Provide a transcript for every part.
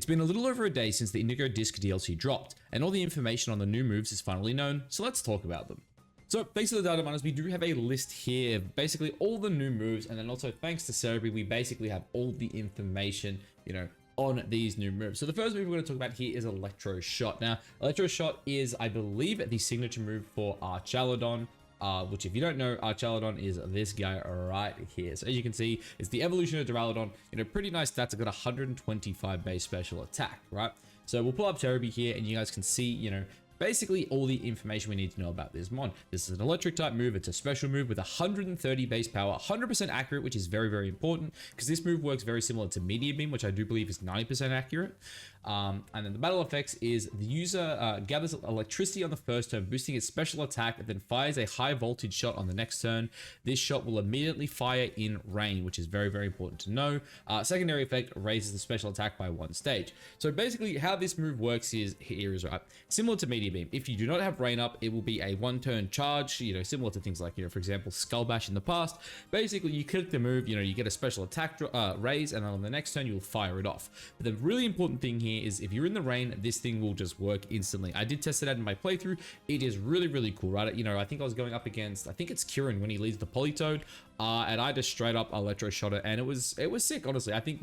It's been a little over a day since the Indigo Disc DLC dropped, and all the information on the new moves is finally known, so let's talk about them. So thanks to the data miners, we do have a list here of basically all the new moves, and then also thanks to Cerebri, we basically have all the information, on these new moves. So the first move we're going to talk about here is Electro Shot. Now, Electro Shot is, I believe, the signature move for Archaladon. Which, if you don't know, Archaladon is this guy right here. So as you can see, it's the evolution of Duraludon. Pretty nice stats. It's got 125 base special attack, right? So we'll pull up Cerebri here, and you guys can see, basically all the information we need to know about this mon. This is an electric type move. It's a special move with 130 base power, 100% accurate, which is very, very important because this move works very similar to Meteor Beam, which I do believe is 90% accurate. And then the battle effects is the user gathers electricity on the first turn, boosting its special attack, and then fires a high voltage shot on the next turn. This shot will immediately fire in rain, which is very, very important to know. Secondary effect raises the special attack by 1 stage. So basically how this move works is here is right. Similar to Meteor Beam, if you do not have rain up, it will be a 1-turn charge, similar to things like, for example, Skull Bash in the past. Basically, you click the move, you get a special attack raise, and then on the next turn, you'll fire it off. But the really important thing here is if you're in the rain, this thing will just work instantly. I did test it out in my playthrough. It is really, really cool, right? I think I was going up against, I think it's Kieran when he leads the Politoed, and I just straight up Electro Shot it, and it was sick, honestly. I think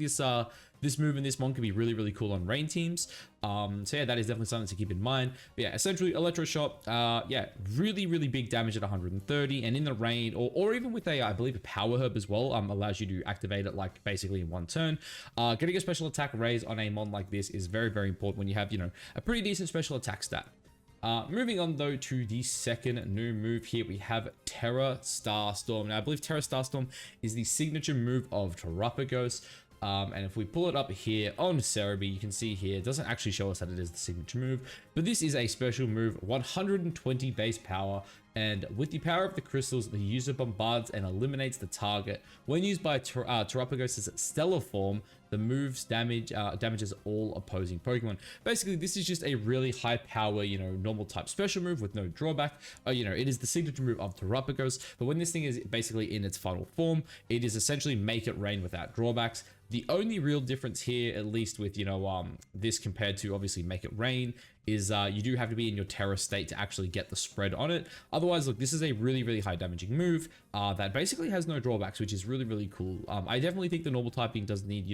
this move and this mon can be really, really cool on rain teams. So yeah, that is definitely something to keep in mind. But yeah, essentially Electro Shot, really, really big damage at 130, and in the rain, or even with I believe a Power Herb as well, allows you to activate it like basically in 1 turn. Getting a special attack raise on a mon like this is very, very important when you have, a pretty decent special attack stat. Moving on though to the second new move here, we have Tera Starstorm. Now I believe Tera Starstorm is the signature move of Terapagos. And if we pull it up here on Cerebri, you can see here, it doesn't actually show us that it is the signature move, but this is a special move, 120 base power, and with the power of the crystals, the user bombards and eliminates the target. When used by Terapagos' stellar form, the move's damages all opposing Pokemon. Basically, this is just a really high power, normal type special move with no drawback. It is the signature move of Terapagos, but when this thing is basically in its final form, it is essentially make it rain without drawbacks. The only real difference here, at least with, this compared to obviously make it rain, is you do have to be in your Tera state to actually get the spread on it. Otherwise, look, this is a really, really high damaging move that basically has no drawbacks, which is really, really cool. I definitely think the normal typing does need,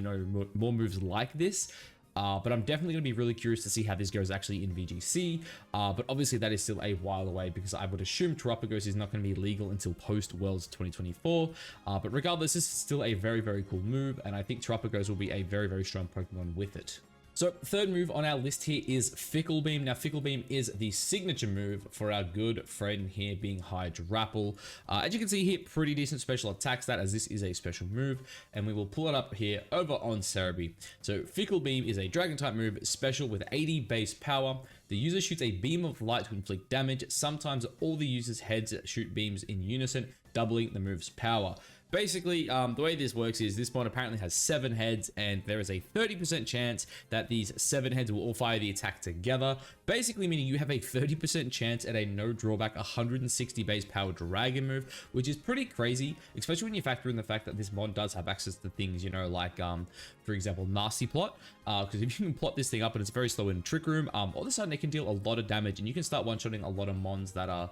more moves like this. But I'm definitely going to be really curious to see how this goes actually in VGC. But obviously that is still a while away because I would assume Terapagos is not going to be legal until post-Worlds 2024. But regardless, this is still a very, very cool move. And I think Terapagos will be a very, very strong Pokemon with it. So third move on our list here is Fickle Beam. Now Fickle Beam is the signature move for our good friend here being Hydrapple. As you can see here, pretty decent special attack stat as this is a special move, and we will pull it up here over on Cerebri. So Fickle Beam is a dragon type move, special with 80 base power. The user shoots a beam of light to inflict damage. Sometimes all the user's heads shoot beams in unison, doubling the move's power. Basically, the way this works is this mod apparently has 7 heads, and there is a 30% chance that these 7 heads will all fire the attack together. Basically meaning you have a 30% chance at a no drawback 160 base power dragon move, which is pretty crazy, especially when you factor in the fact that this mod does have access to things, like, for example, Nasty Plot. Because if you can plot this thing up and it's very slow in Trick Room, all of a sudden it can deal a lot of damage, and you can start one-shotting a lot of mons that are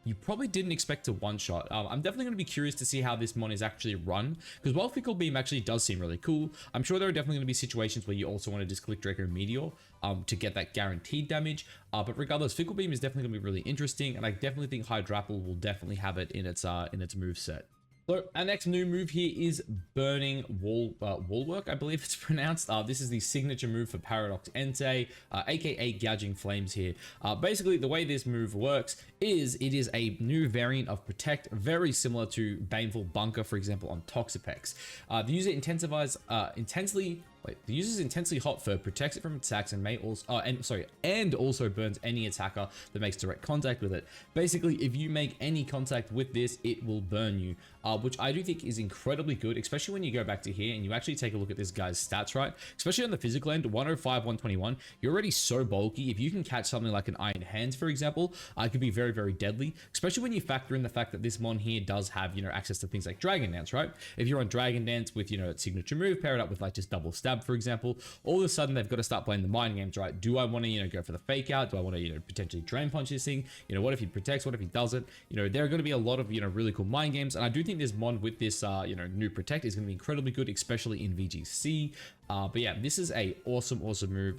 you probably didn't expect to one-shot. I'm definitely going to be curious to see how this mon is actually run, because while Fickle Beam actually does seem really cool, I'm sure there are definitely going to be situations where you also want to just click Draco Meteor to get that guaranteed damage. But regardless, Fickle Beam is definitely going to be really interesting, and I definitely think Hydrapple will definitely have it in its move set. So our next new move here is Burning Wallwork, I believe it's pronounced. This is the signature move for Paradox Entei, aka Gouging Flames here. Basically, the way this move works is it is a new variant of Protect, very similar to Baneful Bunker, for example, on Toxapex. The user the user is intensely hot fur, protects it from attacks, and also burns any attacker that makes direct contact with it. Basically, if you make any contact with this, it will burn you, which I do think is incredibly good, especially when you go back to here and you actually take a look at this guy's stats, right? Especially on the physical end, 105, 121, you're already so bulky. If you can catch something like an Iron Hands, for example, it could be very, very deadly, especially when you factor in the fact that this mon here does have, access to things like Dragon Dance, right? If you're on Dragon Dance with, its signature move, pair it up with like just double stats, stab, for example, all of a sudden they've got to start playing the mind games, right? Do I want to, go for the fake out? Do I want to, potentially drain punch this thing? What if he protects? What if he doesn't? There are going to be a lot of, really cool mind games. And I do think this mod with this, new protect is going to be incredibly good, especially in VGC. But yeah, this is a awesome move.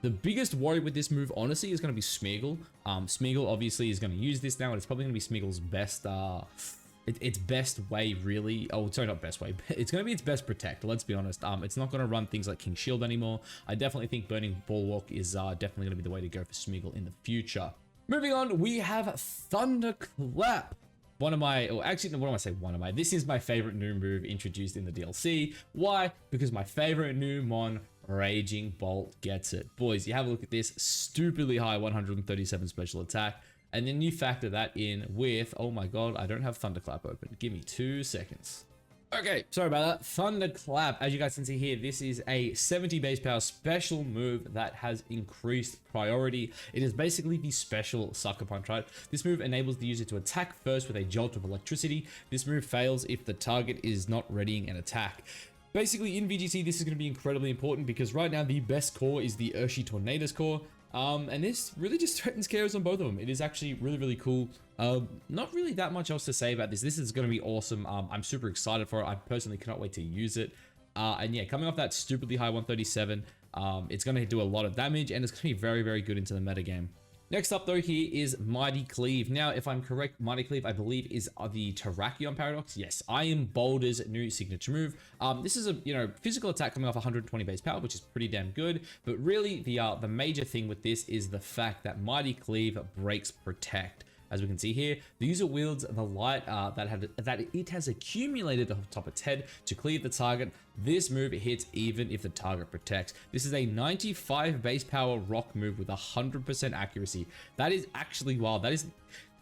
The biggest worry with this move, honestly, is going to be Smeagol. Smeagol obviously is going to use this now, and it's probably going to be Smeagol's best, its best way, really. Oh, sorry, not best way. It's going to be its best protect, let's be honest. It's not going to run things like King Shield anymore. I definitely think burning Bulwark is definitely going to be the way to go for Smeagol in the future. Moving on, we have Thunderclap. One of my, or actually, what do I say? One of my, this is my favorite new move introduced in the DLC. Why? Because my favorite new mon, Raging Bolt, gets it. Boys, you have a look at this stupidly high 137 special attack. And then you factor that in with, oh my god, I don't have Thunderclap open. Give me 2 seconds. Okay, sorry about that. Thunderclap, as you guys can see here, this is a 70 base power special move that has increased priority. It is basically the special sucker punch, right? This move enables the user to attack first with a jolt of electricity. This move fails if the target is not readying an attack. Basically, in VGC, this is going to be incredibly important because right now the best core is the Urshi Tornadus core. And this really just threatens KOs on both of them. It is actually really cool. Not really that much else to say about this. This is going to be awesome. I'm super excited for it. I personally cannot wait to use it. And yeah, coming off that stupidly high 137, it's going to do a lot of damage, and it's going to be very good into the meta game. Next up though here is Mighty Cleave. Now, if I'm correct, Mighty Cleave, I believe, is the Tachyon paradox. Yes, Iron Boulder's new signature move. This is a, physical attack coming off 120 base power, which is pretty damn good. But really, the major thing with this is the fact that Mighty Cleave breaks protect. As we can see here, the user wields the light that it has accumulated on top of its head to cleave the target. This move hits even if the target protects. This is a 95 base power rock move with 100% accuracy. That is actually wild.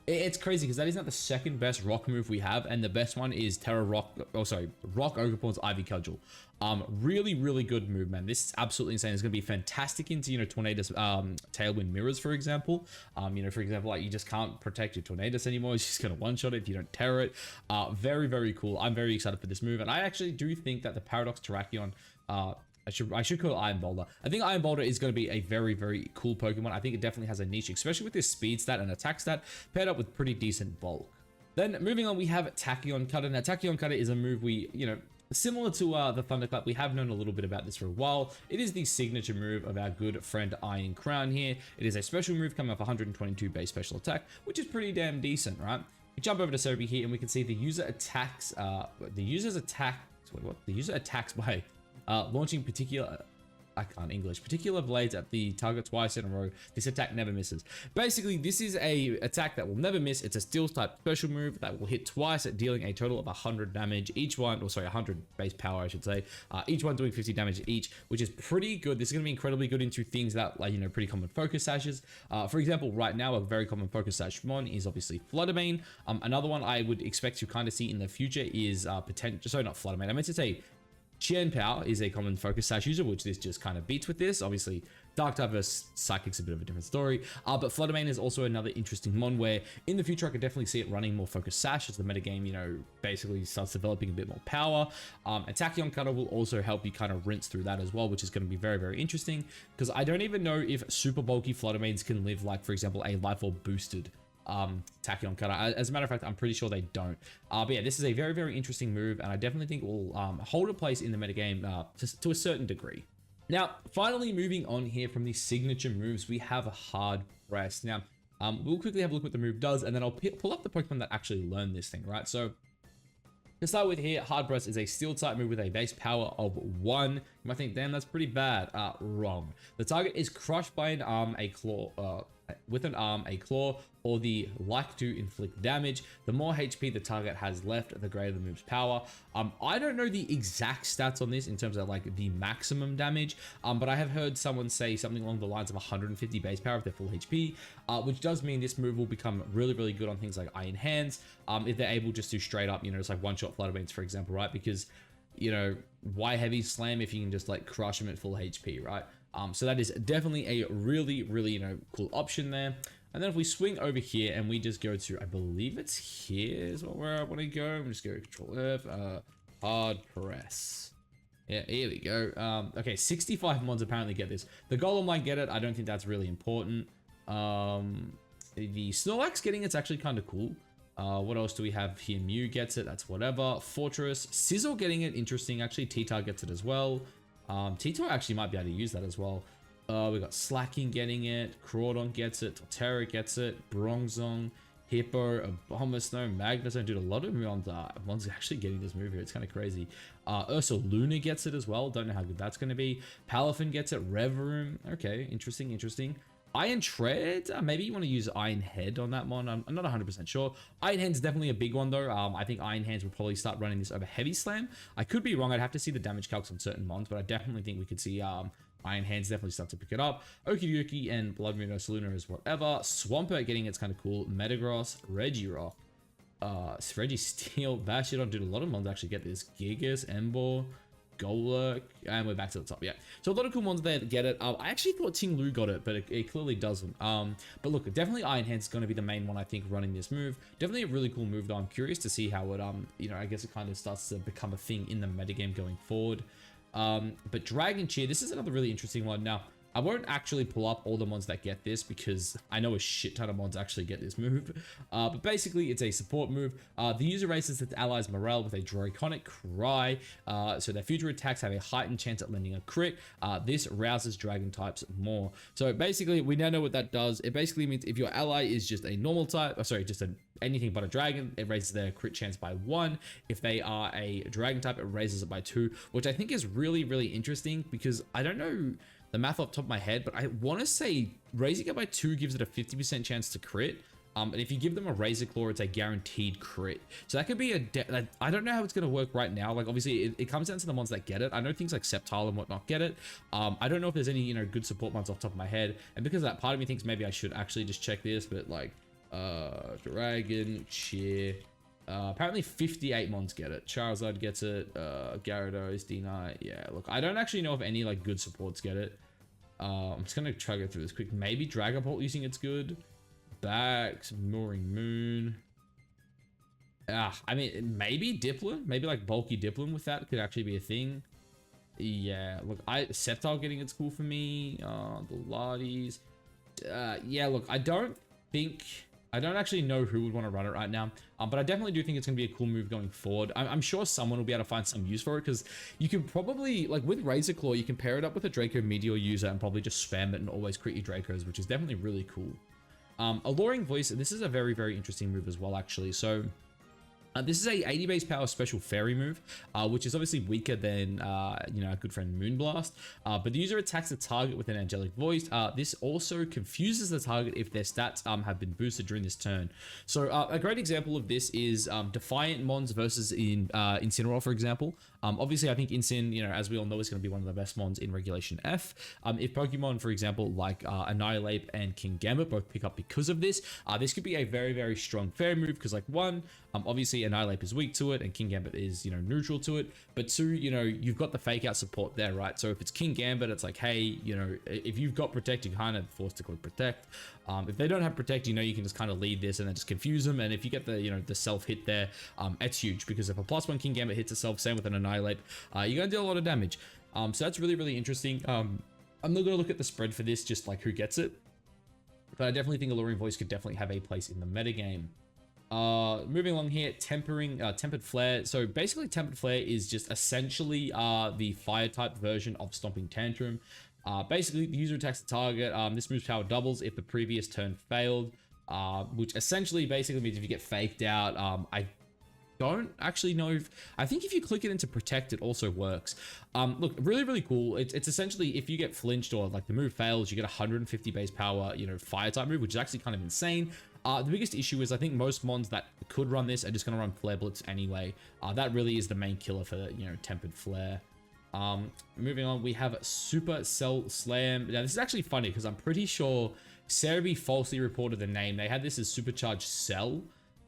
It's crazy because that is not the second best rock move we have, and the best one is Rock Ogerporn's Ivy Cudgel. Really good move, man. This is absolutely insane. It's going to be fantastic into, Tornadus Tailwind Mirrors, for example. For example, like you just can't protect your Tornadus anymore. It's just going to one-shot it if you don't Tera it. Very cool. I'm very excited for this move, and I actually do think that the Paradox Tachyon, I should call it Iron Boulder. I think Iron Boulder is going to be a very cool Pokemon. I think it definitely has a niche, especially with this speed stat and attack stat paired up with pretty decent bulk. Then moving on, we have Tachyon Cutter. Now, Tachyon Cutter is a move we, similar to the Thunderclap. We have known a little bit about this for a while. It is the signature move of our good friend Iron Crown here. It is a special move coming off 122 base special attack, which is pretty damn decent, right? We jump over to Sobi here and we can see the user attacks, the user attacks by launching particular blades at the target twice in a row. This attack never misses. Basically, this is a attack that will never miss. It's a steel type special move that will hit twice at dealing a total of 100 damage each one, or sorry, 100 base power, I should say. Each one doing 50 damage each, which is pretty good. This is going to be incredibly good into things that, like, pretty common focus sashes. For example, right now, a very common focus sash mon is obviously Fluttermane. Another one I would expect to kind of see in the future is potential. Sorry, not Fluttermane. I meant to say Chien Pao is a common focus sash user, which this just kind of beats with this. Obviously, Dark type versus Psychic's a bit of a different story. But Fluttermane is also another interesting mon where in the future I could definitely see it running more focus sash as the metagame, basically starts developing a bit more power. And Tachyon Cutter will also help you kind of rinse through that as well, which is going to be very interesting because I don't even know if super bulky Fluttermanes can live like, for example, a life orb boosted Tachyon Cutter. As a matter of fact, I'm pretty sure they don't. But yeah, this is a very interesting move, and I definitely think it will hold a place in the metagame to a certain degree. Now, finally moving on here from the signature moves, we have a Hard Press. Now, we'll quickly have a look what the move does, and then I'll pull up the Pokemon that actually learned this thing, right? So, to start with here, Hard Press is a steel type move with a base power of 1. You might think, damn, that's pretty bad. Wrong. The target is crushed by an arm, a claw, with an arm, a claw, or the like to inflict damage. The more HP the target has left, the greater the move's power. I don't know the exact stats on this in terms of like the maximum damage, but I have heard someone say something along the lines of 150 base power if they're full HP, which does mean this move will become really good on things like Iron Hands, if they're able just to straight up, just like one-shot Fluttermanes, for example, right? Because, why heavy slam if you can just like crush them at full HP, right? So that is definitely a really cool option there. And then if we swing over here and we just go to, I believe it's here is where I want to go. I'm just going to Control F, Hard Press. Yeah, here we go. Okay, 65 mods apparently get this. The Golem might get it. I don't think that's really important. The Snorlax getting it's actually kind of cool. What else do we have here? Mew gets it. That's whatever. Fortress. Sizzle getting it. Interesting. Actually, T-Tar gets it as well. T-Tar actually might be able to use that as well. We got Slacking getting it. Crawdon gets it. Tera gets it. Bronzong. Hippo, Abomasnow, Magneton, dude, a lot of ones actually getting this move here. It's kind of crazy. Ursaluna gets it as well. Don't know how good that's going to be. Palafin gets it. Revroom. Okay, interesting, interesting. Iron Tread, maybe you want to use Iron Head on that one. I'm not 100% sure. Iron Hand's definitely a big one though. I think Iron Hands will probably start running this over Heavy Slam. I could be wrong. I'd have to see the damage calcs on certain mons, but I definitely think we could see Iron Hands definitely start to pick it up. Okidoki and Blood Moon Ursaluna is whatever. Swampert getting it's kind of cool. Metagross, Regirock, Registeel, Bastiodon, dude, a lot of mons actually get this. Gigas, Ember, Golurk, and we're back to the top. Yeah, so a lot of cool ones there that get it. I actually thought Ting Lu got it, but it clearly doesn't. But look, definitely Iron Hands is going to be the main one I think running this move. Definitely a really cool move though. I'm curious to see how it you know, I guess it kind of starts to become a thing in the metagame going forward. But Dragon Cheer, this is another really interesting one. Now, I won't actually pull up all the mods that get this because I know a shit ton of mods actually get this move. But basically, it's a support move. The user raises its allies' morale with a Draconic Cry, so their future attacks have a heightened chance at landing a crit. This rouses dragon types more. So basically, we now know what that does. It basically means if your ally is just a normal type, anything but a dragon, it raises their crit chance by 1. If they are a dragon type, it raises it by 2, which I think is really, really interesting because I don't know the math off the top of my head, but I want to say raising it by 2 gives it a 50% chance to crit. And if you give them a Razor Claw, it's a guaranteed crit. So that could be I don't know how it's going to work right now. Like, obviously, it comes down to the ones that get it. I know things like Sceptile and whatnot get it. I don't know if there's any, you know, good support ones off the top of my head. And because of that, part of me thinks maybe I should actually just check this. But, like, Dragon Cheer. Apparently 58 mons get it. Charizard gets it. Gyarados, D-Knight. Yeah, look, I don't actually know if any, like, good supports get it. I'm just going to try to go through this quick. Maybe Dragapult using it's good. Bax, Mooring Moon. I mean, maybe Dipplin. Maybe like bulky Dipplin with that could actually be a thing. Yeah, look, Sceptile getting it's cool for me. The Lardis. Yeah, look, I don't actually know who would want to run it right now, but I definitely do think it's going to be a cool move going forward. I'm sure someone will be able to find some use for it because you can probably, like with Razor Claw, you can pair it up with a Draco Meteor user and probably just spam it and always crit your Dracos, which is definitely really cool. Alluring Voice, this is a very, very interesting move as well, actually. So this is a 80 base power special fairy move, which is obviously weaker than, you know, our good friend Moonblast. But the user attacks the target with an angelic voice. This also confuses the target if their stats have been boosted during this turn. So a great example of this is Defiant Mons versus Incineroar, for example. Obviously, I think Incin, you know, as we all know, is going to be one of the best mons in Regulation F. If Pokemon, for example, like Annihilate and Kingambit both pick up because of this, this could be a very, very strong fairy move because, like, one, obviously Annihilate is weak to it and Kingambit is, you know, neutral to it. But two, you know, you've got the fake out support there, right? So if it's Kingambit, it's like, hey, you know, if you've got Protect, you're kind of forced to click Protect. If they don't have Protect, you know, you can just kind of lead this and then just confuse them. And if you get the, you know, the self hit there, it's huge because if a +1 Kingambit hits itself, same with an Annihilate, you're going to do a lot of damage. So that's really, really interesting. I'm not going to look at the spread for this, just like who gets it. But I definitely think Alluring Voice could definitely have a place in the metagame. Moving along here, Tempered Flare. So basically Tempered Flare is just essentially the fire type version of Stomping Tantrum. Basically the user attacks the target. This move's power doubles if the previous turn failed, which essentially basically means if you get faked out, I don't actually know if, I think if you click it into Protect, it also works. Look, really, really cool. It's essentially if you get flinched or like the move fails, you get 150 base power, you know, fire type move, which is actually kind of insane. The biggest issue is I think most mons that could run this are just going to run Flare Blitz anyway. That really is the main killer for, you know, Tempered Flare. Moving on, we have Supercell Slam. Now, this is actually funny because I'm pretty sure Cerebi falsely reported the name. They had this as Supercharged Cell.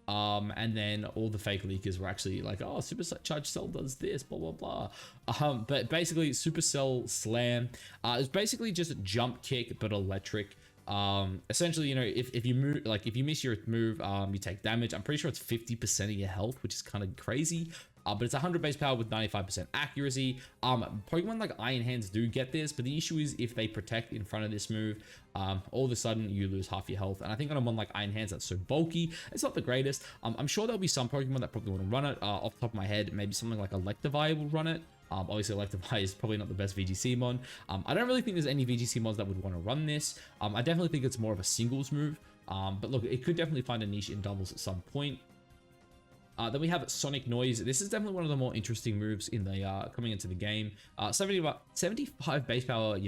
And then all the fake leakers were actually like, oh, Supercharged Cell does this, blah, blah, blah. But basically, Supercell Slam is basically just a jump kick, but electric. Essentially, you know, if you move, like if you miss your move, you take damage. I'm pretty sure it's 50% of your health, which is kind of crazy. but it's 100 base power with 95% accuracy. Pokemon like Iron Hands do get this, but the issue is if they protect in front of this move, all of a sudden you lose half your health. And I think on a one like Iron Hands that's so bulky, it's not the greatest. I'm sure there'll be some Pokemon that probably want to run it. Off the top of my head, maybe something like Electivire will run it. Obviously Electivire is probably not the best VGC mod. I don't really think there's any VGC mods that would want to run this. I definitely think it's more of a singles move. But look, it could definitely find a niche in doubles at some point. Then we have Sonic Noise. This is definitely one of the more interesting moves in the coming into the game. 75 base power,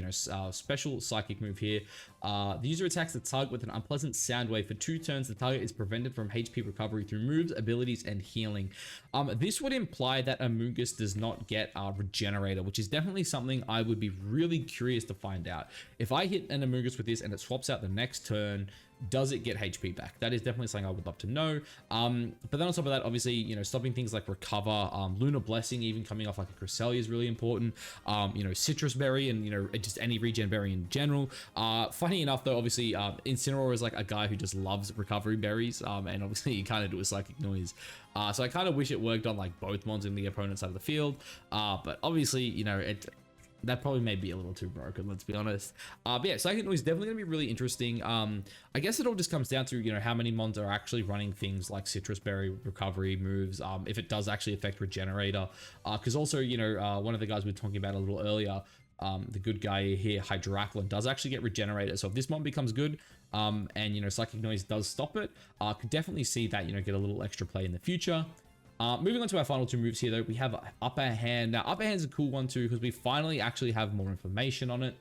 special psychic move here. The user attacks the target with an unpleasant sound wave for 2 turns. The target is prevented from HP recovery through moves, abilities, and healing. This would imply that Amoonguss does not get a Regenerator, which is definitely something I would be really curious to find out. If I hit an Amoonguss with this and it swaps out the next turn, does it get HP back? That is definitely something I would love to know. But then on top of that, obviously, stopping things like Recover, Lunar Blessing, even coming off like a Cresselia is really important. Citrus Berry and, just any regen berry in general. Funny enough, though, obviously, Incineroar is like a guy who just loves recovery berries. And obviously, you kind of do a Psychic Noise. So I kind of wish it worked on like both mons in the opponent's side of the field. But obviously, that probably may be a little too broken, let's be honest. But yeah, Psychic Noise is definitely going to be really interesting. I guess it all just comes down to, how many mons are actually running things like Citrus Berry recovery moves, if it does actually affect Regenerator. Because also, one of the guys we were talking about a little earlier, the good guy here, Hydroaclin, does actually get Regenerator. So if this mon becomes good, and, Psychic Noise does stop it, could definitely see that, get a little extra play in the future. Moving on to our final 2 moves here, though, we have Upper Hand. Now, Upper Hand is a cool one, too, because we finally actually have more information on it.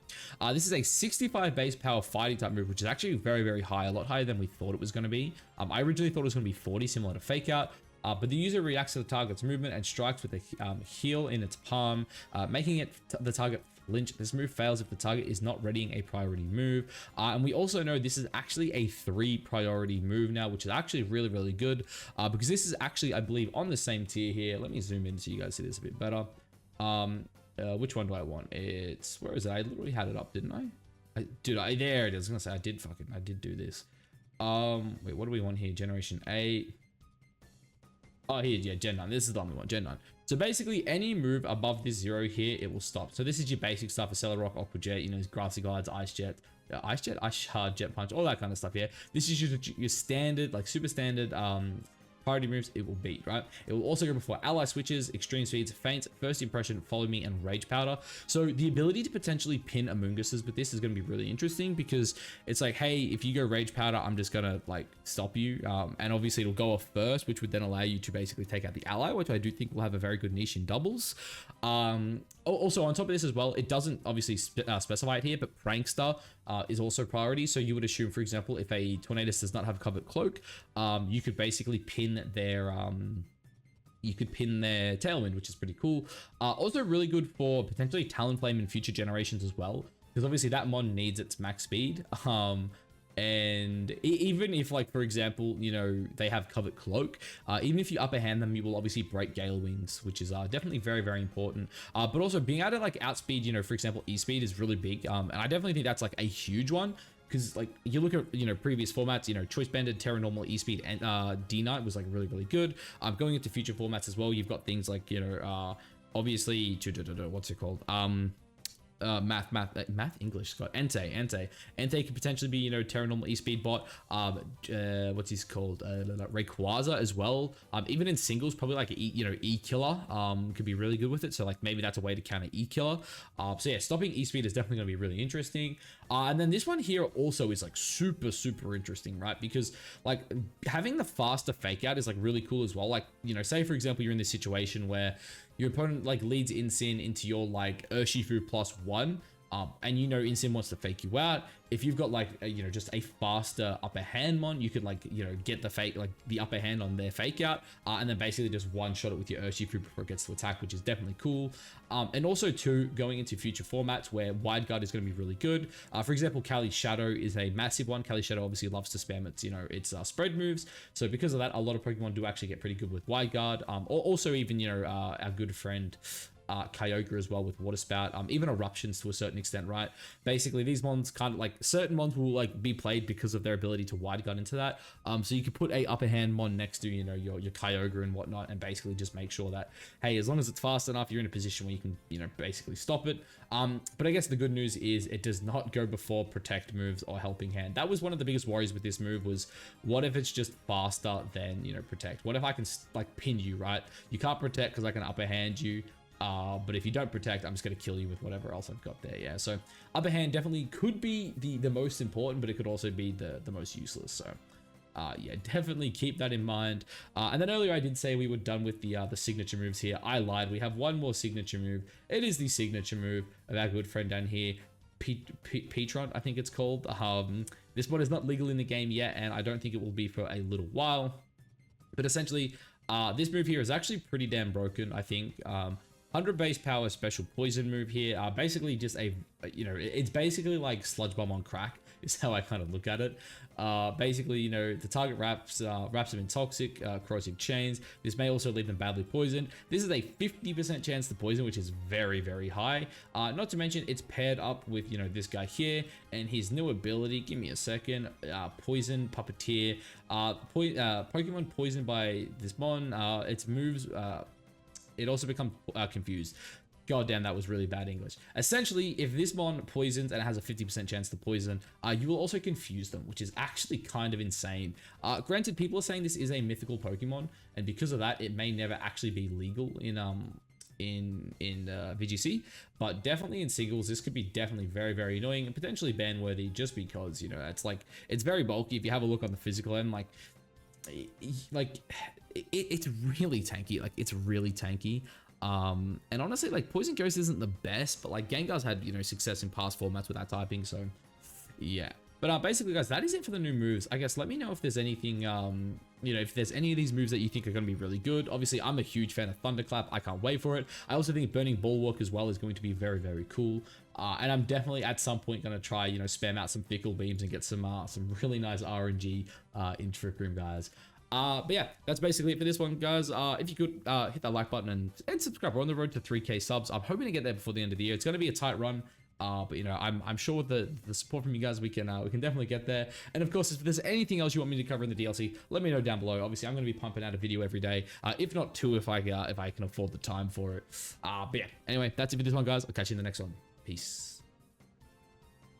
This is a 65 base power fighting type move, which is actually very, very high, a lot higher than we thought it was going to be. I originally thought it was going to be 40, similar to Fake Out. But the user reacts to the target's movement and strikes with a heal in its palm, making it the target flinch. This move fails if the target is not readying a priority move. And we also know this is actually a 3 priority move now, which is actually really, really good. Because this is actually, I believe, on the same tier here. Let me zoom in so you guys see this a bit better. Which one do I want? Where is it? I literally had it up, didn't I? There it is. I was gonna say I did do this. Wait, what do we want here? Generation 8. Oh, here, yeah, Gen 9. This is the one we want, Gen 9. So basically, any move above this 0 here, it will stop. So this is your basic stuff, Accelerock, Aqua Jet, Grassy Glides, Ice Jet, Ice Shard, Jet Punch, all that kind of stuff, yeah. This is your standard, like super standard priority moves it will beat, right? It will also go before ally switches, extreme speeds, feints, first impression, follow me, and rage powder. So the ability to potentially pin Amoongusses with this is going to be really interesting because it's like, hey, if you go rage powder, I'm just gonna like stop you, and obviously it'll go off first, which would then allow you to basically take out the ally, which I do think will have a very good niche in doubles. Also on top of this as well, it doesn't obviously specify it here, but Prankster is also priority. So you would assume, for example, if a Tornadus does not have covered cloak, you could basically pin their Tailwind, which is pretty cool. Also really good for potentially Talonflame in future generations as well, because obviously that mon needs its max speed. And even if, like, for example, they have covered cloak, even if you upper hand them, you will obviously break Gale Wings, which is definitely very, very important. But also being able to like outspeed, for example, E-Speed is really big. And I definitely think that's like a huge one. Because like you look at previous formats, Choice Banded, Terra Normal, E-Speed, and D-Knight was like really, really good. Going into future formats as well, you've got things like obviously what's it called? Math English, Scott. Entei could potentially be Terra Normal, E-Speed bot. What's his called? Rayquaza as well. Even in singles, probably like E-Killer could be really good with it. So like maybe that's a way to counter E-Killer. So yeah, stopping E-Speed is definitely going to be really interesting. And then this one here also is like super, super interesting, right? Because like having the faster fake out is like really cool as well. Like, say for example, you're in this situation where your opponent like leads Incin into your like Urshifu +1, and Incin wants to fake you out. If you've got like just a faster upper hand mon, you could like get the upper hand on their fake out, and then basically just one shot it with your Urshifu before it gets to attack, which is definitely cool. And also too, going into future formats where wide guard is going to be really good. For example, Kali Shadow is a massive one. Kali Shadow obviously loves to spam its spread moves, so because of that, a lot of Pokemon do actually get pretty good with wide guard. Or also even our good friend, Kyogre as well with Water Spout, even Eruptions to a certain extent, right? Basically, these mons kind of like, certain mons will like be played because of their ability to wide gun into that. So you could put a upper hand mon next to, you know, your Kyogre and whatnot, and basically just make sure that, hey, as long as it's fast enough, you're in a position where you can, you know, basically stop it. But I guess the good news is it does not go before protect moves or helping hand. That was one of the biggest worries with this move, was what if it's just faster than, you know, protect? What if I can like pin you, right? You can't protect because I can upper hand you. But if you don't protect, I'm just going to kill you with whatever else I've got there. Yeah, so upper hand definitely could be the most important, but it could also be the most useless. So yeah, definitely keep that in mind. And then earlier I did say we were done with the signature moves here. I lied. We have one more signature move. It is the signature move of our good friend down here, Petron, I think it's called. This one is not legal in the game yet, and I don't think it will be for a little while. But essentially, this move here is actually pretty damn broken, I think. 100 base power special poison move here. Basically just a, you know, it's basically like Sludge Bomb on crack is how I kind of look at it. Basically, you know, the target wraps them in toxic, corrosive chains. This may also leave them badly poisoned. This is a 50% chance to poison, which is very, very high. Not to mention it's paired up with, you know, this guy here and his new ability. Give me a second. Poison Puppeteer. Pokemon poisoned by this mon. Its moves, it also becomes confused. God damn, that was really bad English. Essentially, if this mon poisons and it has a 50% chance to poison, you will also confuse them, which is actually kind of insane. Granted, people are saying this is a mythical Pokemon, and because of that, it may never actually be legal in VGC, but definitely in singles, this could be definitely very, very annoying and potentially ban worthy, just because, you know, it's like, it's very bulky. If you have a look on the physical end, it's really tanky. Like, it's really tanky. And honestly, like, Poison Ghost isn't the best, but like Gengar's had, you know, success in past formats with that typing, so yeah. But basically, guys, that is it for the new moves. I guess let me know if there's anything, you know, if there's any of these moves that you think are going to be really good. Obviously, I'm a huge fan of Thunderclap. I can't wait for it. I also think Burning Bulwark as well is going to be very, very cool. And I'm definitely at some point going to try, you know, spam out some Fickle Beams and get some really nice RNG in Trick Room, guys. But yeah, that's basically it for this one, guys. If you could hit that like button and subscribe. We're on the road to 3K subs. I'm hoping to get there before the end of the year. It's going to be a tight run. But you know, I'm sure with the support from you guys, we can definitely get there. And of course, if there's anything else you want me to cover in the DLC, let me know down below. Obviously, I'm going to be pumping out a video every day, if not two, if I can afford the time for it. But yeah, anyway, that's it for this one, guys. I'll catch you in the next one. Peace.